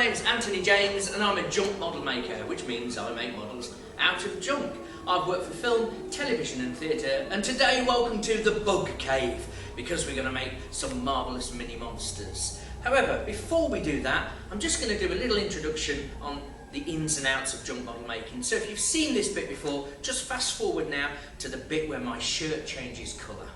name's Anthony James and I'm a junk model maker, which means I make models out of junk. I've worked for film, television and theatre, and today welcome to the Bug Cave, because we're going to make some marvellous mini monsters. However, before we do that, I'm just going to do a little introduction on the ins and outs of junk model making. So if you've seen this bit before, just fast forward now to the bit where my shirt changes colour.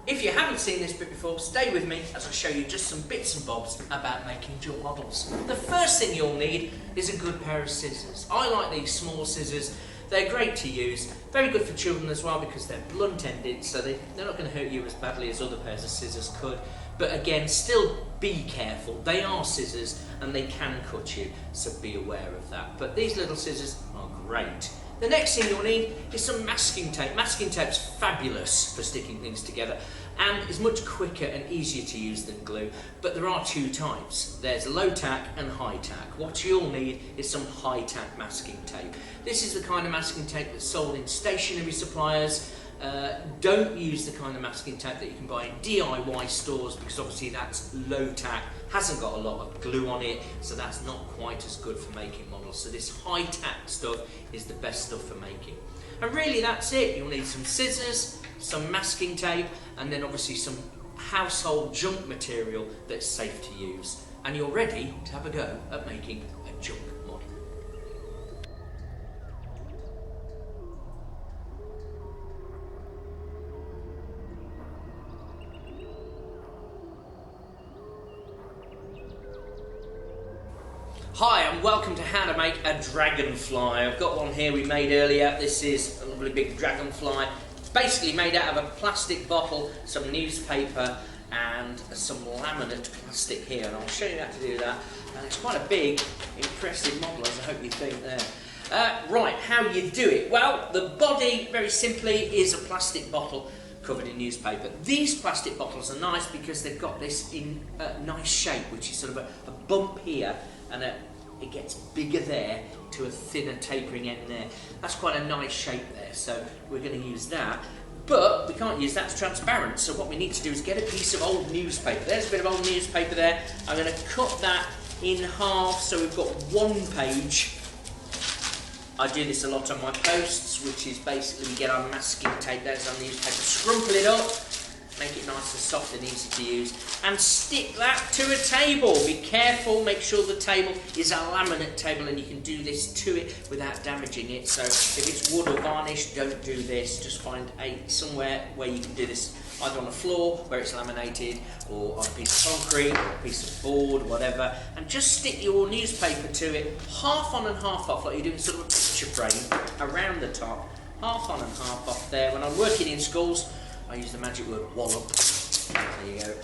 If you haven't seen this bit before, stay with me as I show you just some bits and bobs about making junk models. The first thing you'll need is a good pair of scissors. I like these small scissors. They're great to use, very good for children as well because they're blunt-ended, so they're not going to hurt you as badly as other pairs of scissors could. But again, still be careful. They are scissors and they can cut you, so be aware of that. But these little scissors are great. The next thing you'll need is some masking tape. Masking tape's fabulous for sticking things together and is much quicker and easier to use than glue, but there are two types. There's low tack and high tack. What you'll need is some high tack masking tape. This is the kind of masking tape that's sold in stationery suppliers. Don't use the kind of masking tape that you can buy in DIY stores because obviously that's low tack, hasn't got a lot of glue on it, so that's not quite as good for making models. So this high tack stuff is the best stuff for making. And really that's it. You'll need some scissors, some masking tape, and then obviously some household junk material that's safe to use. And you're ready to have a go at making a junk model. Hi and welcome to how to make a dragonfly. I've got one here we made earlier. This is a lovely big dragonfly. It's basically made out of a plastic bottle, some newspaper and some laminate plastic here, and I'll show you how to do that. And it's quite a big, impressive model, as I hope you think there. Right, how you do it? Well, the body, very simply, is a plastic bottle covered in newspaper. These plastic bottles are nice because they've got this in a nice shape, which is sort of a bump here and it gets bigger there to a thinner tapering end there. That's quite a nice shape there, so we're going to use that. But we can't use that, it's transparent, so what we need to do is get a piece of old newspaper. There's a bit of old newspaper there. I'm going to cut that in half so we've got one page. I do this a lot on my posts, which is basically we get our masking tape, there's our newspaper, scrumple it up, make it nice and soft and easy to use, and stick that to a table. Be careful, make sure the table is a laminate table and you can do this to it without damaging it. So if it's wood or varnish, don't do this. Just find somewhere where you can do this, either on the floor where it's laminated or on a piece of concrete or a piece of board, whatever, and just stick your newspaper to it, half on and half off, like you're doing sort of a picture frame around the top, half on and half off there. When I'm working in schools, I use the magic word wallop. There you go.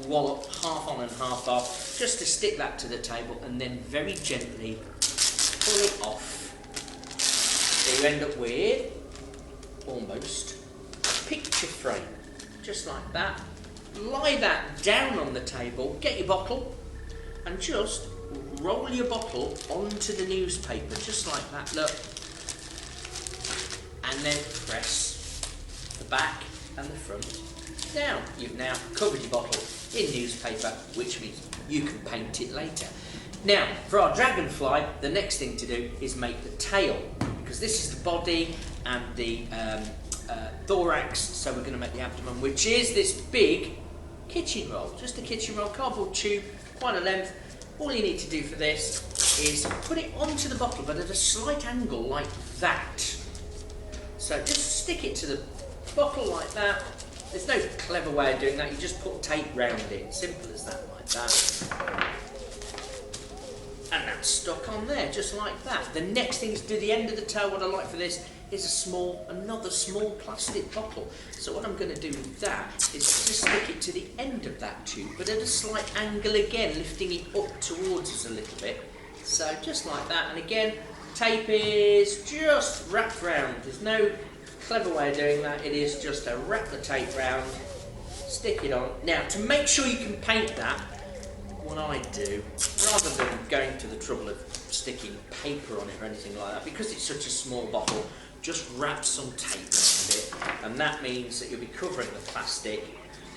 Wallop, half on and half off, just to stick that to the table and then very gently pull it off. So you end up with almost a picture frame, just like that. Lie that down on the table, get your bottle and just roll your bottle onto the newspaper, just like that, look. And then press the back and the front down. You've now covered your bottle in newspaper, which means you can paint it later. Now, for our dragonfly, the next thing to do is make the tail, because this is the body and the thorax, so we're going to make the abdomen, which is this big kitchen roll, just a kitchen roll, cardboard tube, quite a length. All you need to do for this is put it onto the bottle, but at a slight angle like that. So just stick it to the bottle like that. There's no clever way of doing that, you just put tape round it, simple as that, like that. And that's stuck on there, just like that. The next thing is to do the end of the tail. What I like for this is another small plastic bottle. So what I'm going to do with that is just stick it to the end of that tube, but at a slight angle again, lifting it up towards us a little bit. So just like that, and again, tape is just wrapped round. There's no clever way of doing that, it is just to wrap the tape round, stick it on. Now, to make sure you can paint that, what I do, rather than going to the trouble of sticking paper on it or anything like that, because it's such a small bottle, just wrap some tape around it, and that means that you'll be covering the plastic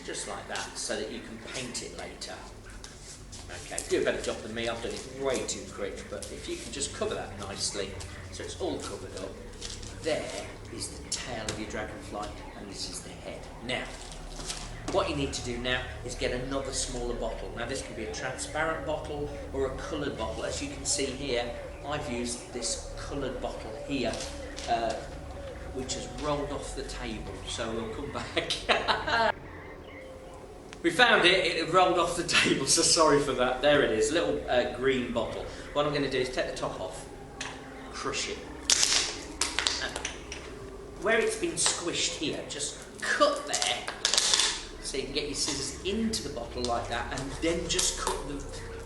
just like that, so that you can paint it later. Okay, do a better job than me, I've done it way too quick, but if you can just cover that nicely, so it's all covered up, there is the tail of your dragonfly, and this is the head. Now, what you need to do now is get another smaller bottle. Now this can be a transparent bottle or a coloured bottle. As you can see here, I've used this coloured bottle here, which has rolled off the table, so we'll come back. We found it, it had rolled off the table, so sorry for that. There it is, a little green bottle. What I'm going to do is take the top off, crush it. And where it's been squished here, just cut there, so you can get your scissors into the bottle like that, and then just cut the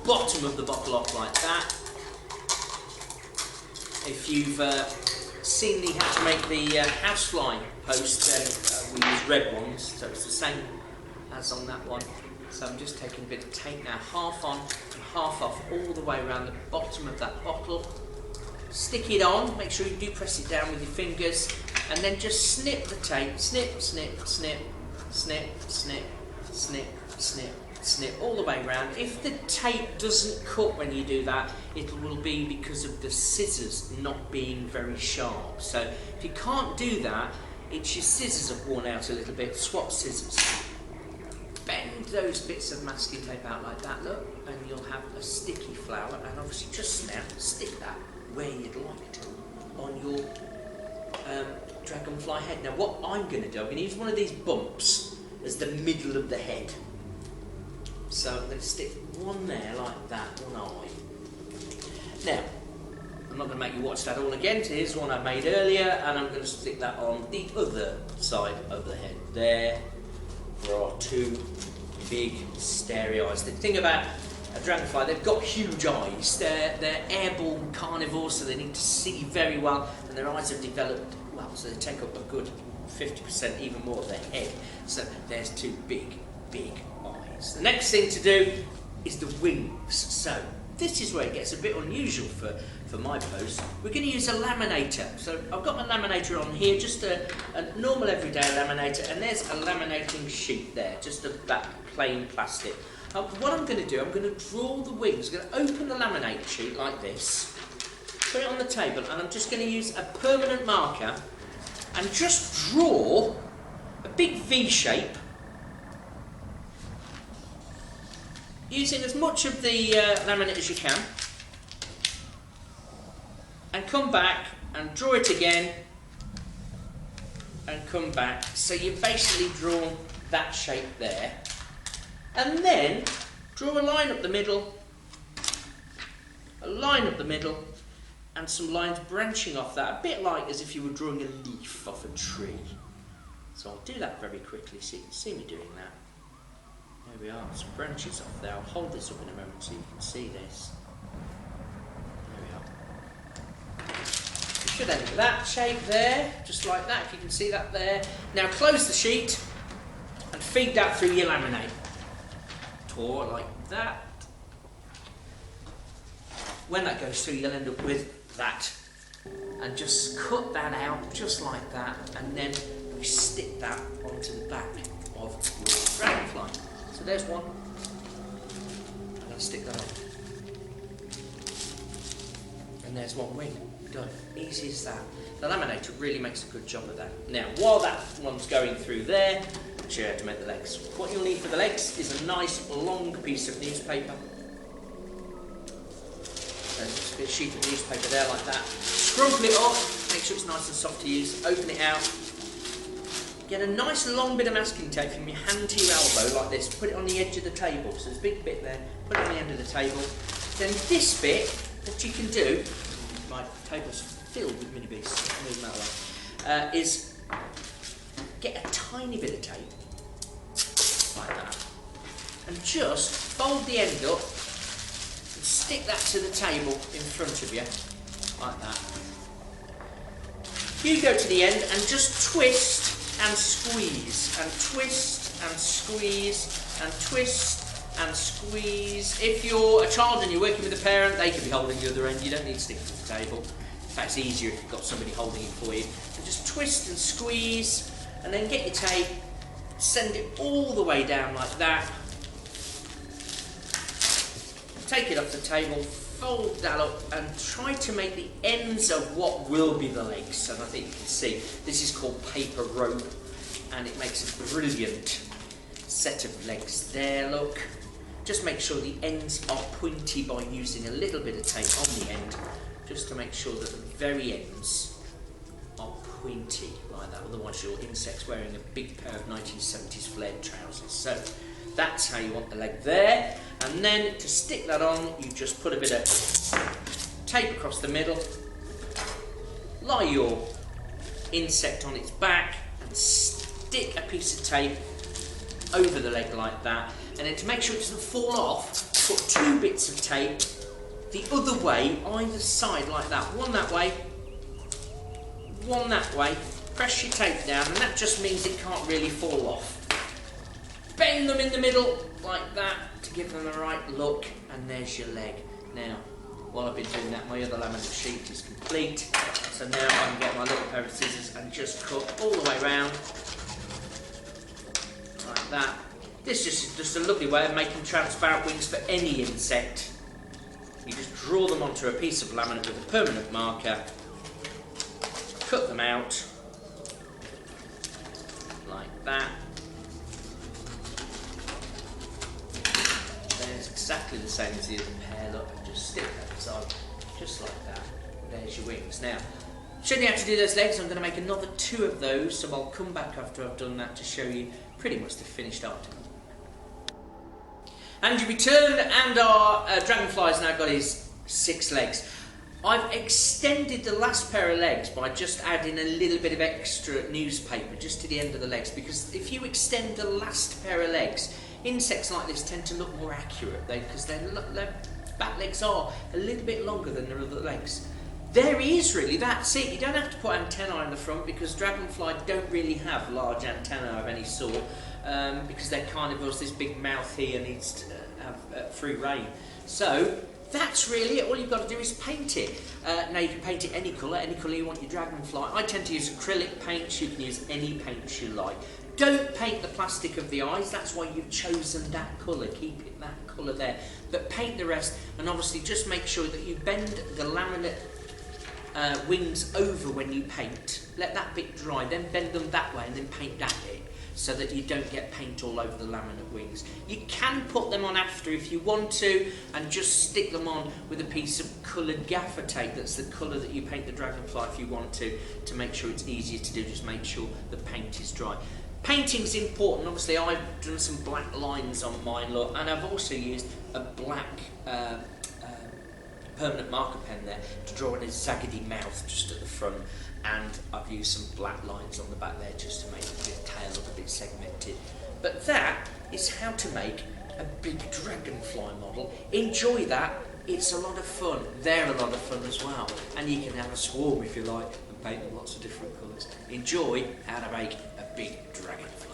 bottom of the bottle off like that. If you've seen me how to make the housefly post, we use red ones, so it's the same as on that one. So I'm just taking a bit of tape now, half on and half off, all the way around the bottom of that bottle. Stick it on, make sure you do press it down with your fingers, and then just snip the tape, snip, snip, snip, snip, snip, snip, snip, snip, all the way around. If the tape doesn't cut when you do that, it will be because of the scissors not being very sharp. So if you can't do that, it's your scissors have worn out a little bit, swap scissors. Bend those bits of masking tape out like that, look, and you'll have a sticky flower, and obviously just now stick that where you'd like to on your dragonfly head. Now what I'm going to do, I'm going to use one of these bumps as the middle of the head. So I'm going to stick one there like that, one eye. Now, I'm not going to make you watch that all again, here's one I made earlier, and I'm going to stick that on the other side of the head. There are two big starey eyes. The thing about a dragonfly, they've got huge eyes. They're airborne carnivores, so they need to see very well, and their eyes have developed well, so they take up a good 50%, even more of their head. So there's two big, big eyes. The next thing to do is the wings. So this is where it gets a bit unusual for my post. We're going to use a laminator. So I've got my laminator on here, just a normal everyday laminator, and there's a laminating sheet there, just that plain plastic. What I'm going to do, I'm going to draw the wings. I'm going to open the laminate sheet like this, put it on the table, and I'm just going to use a permanent marker and just draw a big V shape, using as much of the laminate as you can, and come back and draw it again and come back. So you've basically drawn that shape there, and then draw a line up the middle, a line up the middle, and some lines branching off that, a bit like as if you were drawing a leaf off a tree. So I'll do that very quickly so you can see me doing that. There we are, some branches off there. I'll hold this up in a moment so you can see this. There we are. You should end with that shape there, just like that, if you can see that there. Now close the sheet and feed that through your laminate. Tour like that. When that goes through, you'll end up with that. And just cut that out, just like that, and then we stick that onto the back of your dragonfly. So there's one, and I'll stick that on. And there's one wing, done, easy as that. The laminator really makes a good job of that. Now, while that one's going through there, I'll show you how to make the legs. What you'll need for the legs is a nice long piece of newspaper. And just a sheet of newspaper there like that. Scrumple it up, make sure it's nice and soft to use, open it out. Get a nice long bit of masking tape from your hand to your elbow like this, put it on the edge of the table, so there's a big bit there, put it on the end of the table. Then this bit, what you can do, my table's filled with mini beasts, move them out of the way, is get a tiny bit of tape, like that, and just fold the end up, and stick that to the table in front of you, like that. You go to the end and just twist and squeeze, and twist and squeeze, and twist and squeeze. If you're a child and you're working with a parent, they can be holding the other end. You don't need to stick to the table. In fact, it's easier if you've got somebody holding it for you. And just twist and squeeze, and then get your tape, send it all the way down like that. take it off the table, fold that up and try to make the ends of what will be the legs. And I think you can see this is called paper rope, and it makes a brilliant set of legs there, look. Just make sure the ends are pointy by using a little bit of tape on the end, just to make sure that the very ends are pointy like that, otherwise your insect's wearing a big pair of 1970s flared trousers. So that's how you want the leg there, and then to stick that on you just put a bit of tape across the middle, lie your insect on its back and stick a piece of tape over the leg like that, and then to make sure it doesn't fall off, put 2 bits of tape the other way, either side like that, one that way, one that way. Press your tape down, and that just means it can't really fall off. Bend them in the middle like that to give them the right look, and there's your leg. Now, while I've been doing that, my other laminate sheet is complete, so now I can get my little pair of scissors and just cut all the way around like that. This is just a lovely way of making transparent wings for any insect. You just draw them onto a piece of laminate with a permanent marker, cut them out like that. There's exactly the same as the other pair, look, and just stick that aside, just like that. There's your wings. Now, showing you how to do those legs, I'm going to make another 2 of those, so I'll come back after I've done that to show you pretty much the finished article. And you returned, and our dragonfly's now got his 6 legs. I've extended the last pair of legs by just adding a little bit of extra newspaper just to the end of the legs, because if you extend the last pair of legs, insects like this tend to look more accurate because their back legs are a little bit longer than their other legs. There he is, really, that's it. You don't have to put antennae in the front because dragonfly don't really have large antennae of any sort, because they're carnivores. This big mouth here needs to have free reign. So that's really it. All you've got to do is paint it. Now you can paint it any colour you want your dragonfly. I tend to use acrylic paints. You can use any paints you like. Don't paint the plastic of the eyes, that's why you've chosen that colour, keep it that colour there. But paint the rest, and obviously just make sure that you bend the laminate wings over when you paint. Let that bit dry, then bend them that way and then paint that bit, so that you don't get paint all over the laminate wings. You can put them on after if you want to, and just stick them on with a piece of coloured gaffer tape. That's the colour that you paint the dragonfly if you want to make sure it's easier to do. Just make sure the paint is dry. Painting's important. Obviously I've done some black lines on mine, look, and I've also used a black permanent marker pen there to draw in a zaggedy mouth just at the front, and I've used some black lines on the back there just to make the tail look a bit segmented. But that is how to make a big dragonfly model. Enjoy that, it's a lot of fun. They're a lot of fun as well, and you can have a swarm if you like and paint them lots of different colours. Enjoy how to make a big dragonfly.